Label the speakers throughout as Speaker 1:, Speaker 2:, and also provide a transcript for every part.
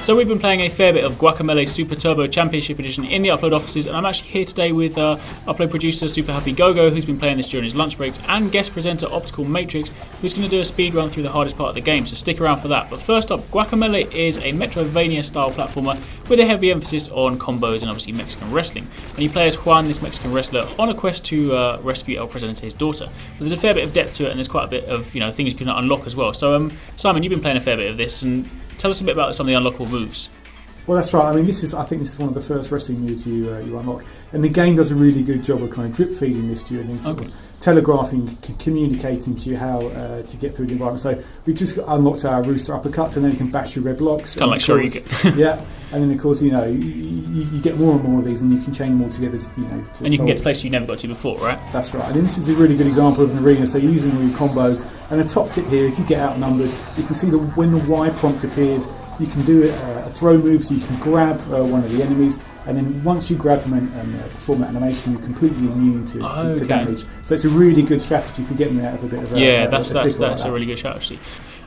Speaker 1: So we've been playing a fair bit of Guacamelee Super Turbo Championship Edition in the Upload offices, and I'm actually here today with Upload producer Super Happy Gogo, who's been playing this during his lunch breaks, and guest presenter Optical Matrix, who's going to do a speed run through the hardest part of the game, so stick around for that. But first up, Guacamelee is a Metroidvania style platformer with a heavy emphasis on combos and obviously Mexican wrestling. And you play as Juan, this Mexican wrestler, on a quest to rescue El Presidente's daughter. But there's a fair bit of depth to it, and there's quite a bit of things you can unlock as well. So Simon, you've been playing a fair bit of this, and tell us a bit about some of the unlockable moves.
Speaker 2: Well, that's right. I mean, I think this is one of the first wrestling moves you unlock, and the game does a really good job of kind of drip feeding this to you and sort of telegraphing, communicating to you how to get through the environment. So we've just unlocked our rooster uppercuts, and then you can bash your red blocks.
Speaker 1: Kind of like Shoryuken.
Speaker 2: Yeah, and then of course you get more and more of these, and you can chain them all together.
Speaker 1: And you can get to places you never got to before, right?
Speaker 2: That's right. And this is a really good example of an arena. So you're using all your combos, and a top tip here: if you get outnumbered, you can see when the Y prompt appears. You can do a throw move, so you can grab one of the enemies, and then once you grab them and perform that animation, you're completely immune to damage. So it's a really good strategy for getting out of a bit of a
Speaker 1: that's a really good shot actually.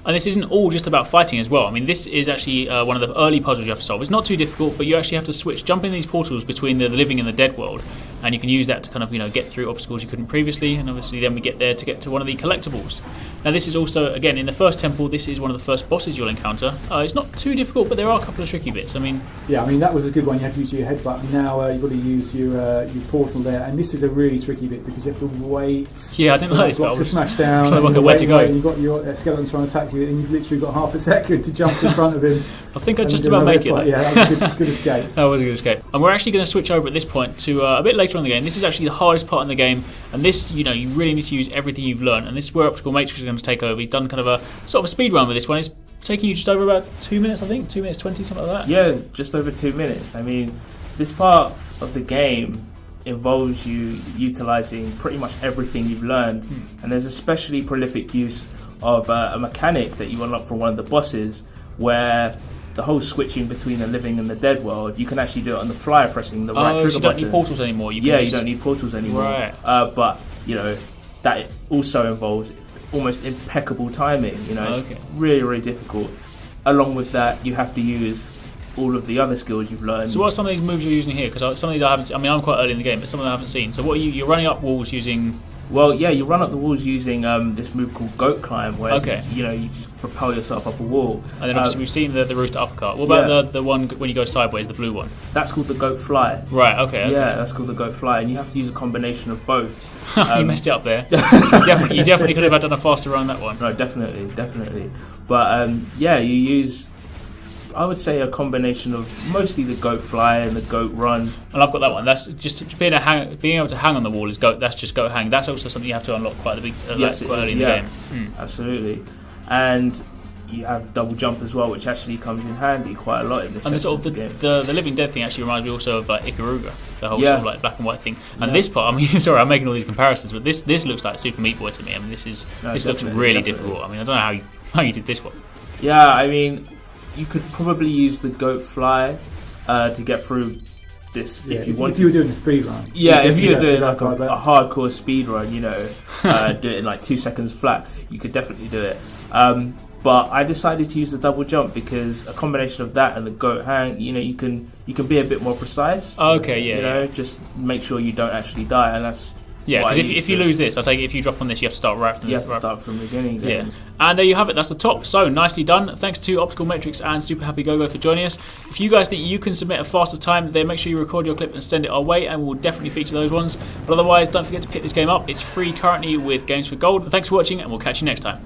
Speaker 1: And this isn't all just about fighting as well. I mean, this is actually one of the early puzzles you have to solve. It's not too difficult, but you actually have to jump in these portals between the living and the dead world, and you can use that to kind of get through obstacles you couldn't previously. And obviously, then we get there to get to one of the collectibles. Now, this is also, again, in the first temple. This is one of the first bosses you'll encounter. It's not too difficult, but there are a couple of tricky bits.
Speaker 2: That was a good one. You had to use your headbutt. Now you've got to use your portal there, and this is a really tricky bit because you have to wait.
Speaker 1: Yeah, I didn't like this.
Speaker 2: Blocks to smash down.
Speaker 1: Trying to work out where to go.
Speaker 2: And you've got your skeleton trying to attack you, and you've literally got half a second to jump in front of him.
Speaker 1: I think I just about make it.
Speaker 2: Yeah, that was a good escape.
Speaker 1: That was a good escape. And we're actually going to switch over at this point to a bit later on in the game. This is actually the hardest part in the game, and this, you really need to use everything you've learned. And this is where Optical Matrix is going to take over. He's done kind of a sort of a speed run with this one. It's taking you just over about 2 minutes, I think, 2 minutes 20, something like that.
Speaker 3: Yeah, just over 2 minutes. I mean, this part of the game involves you utilising pretty much everything you've learned, and there's especially prolific use of a mechanic that you unlock from one of the bosses, where the whole switching between the living and the dead world, you can actually do it on the fly pressing the right trigger
Speaker 1: so you
Speaker 3: button.
Speaker 1: don't need portals anymore.
Speaker 3: You don't need portals anymore.
Speaker 1: Right.
Speaker 3: But that also involves almost impeccable timing. Really, really difficult. Along with that, you have to use all of the other skills you've learned.
Speaker 1: So what are some of these moves you're using here? Because some of these I haven't. I mean, I'm quite early in the game, but some of them I haven't seen. So what are you're running up walls using?
Speaker 3: Well, yeah, you run up the walls using this move called Goat Climb, where you just propel yourself up a wall. And
Speaker 1: then obviously we've seen the rooster uppercut. What about the one when you go sideways, the blue one?
Speaker 3: That's called the Goat Fly.
Speaker 1: Right. Okay.
Speaker 3: Yeah, that's called the Goat Fly, and you have to use a combination of both.
Speaker 1: You messed it up there. You definitely could have done a faster run on that one.
Speaker 3: No, definitely. But you use, I would say, a combination of mostly the Goat Fly and the Goat Run.
Speaker 1: And I've got that one. That's just being able to hang on the wall is goat. That's just Goat Hang. That's also something you have to unlock quite early in the game.
Speaker 3: Absolutely. And you have double jump as well, which actually comes in handy quite a lot in this.
Speaker 1: And the living dead thing actually reminds me also of like Ikaruga, the whole sort of like black and white thing. And this part, I mean, sorry, I'm making all these comparisons, but this looks like Super Meat Boy to me. I mean, this looks really difficult. I mean, I don't know how you did this one.
Speaker 3: Yeah, I mean, you could probably use the Goat Fly to get through this if you want.
Speaker 2: If you were doing a speed run.
Speaker 3: Yeah, if you were doing like a hardcore speed run, do it in like 2 seconds flat, you could definitely do it. But I decided to use the double jump because a combination of that and the Goat Hang, you can be a bit more precise.
Speaker 1: Okay,
Speaker 3: just make sure you don't actually die, and that's.
Speaker 1: Yeah, because if you lose this, I say if you drop on this, you have to start right from
Speaker 3: the beginning.
Speaker 1: Yeah, and there you have it. That's the top. So nicely done. Thanks to Optical Matrix and Super Happy Gogo for joining us. If you guys think you can submit a faster time, then make sure you record your clip and send it our way, and we'll definitely feature those ones. But otherwise, don't forget to pick this game up. It's free currently with Games for Gold. Thanks for watching, and we'll catch you next time.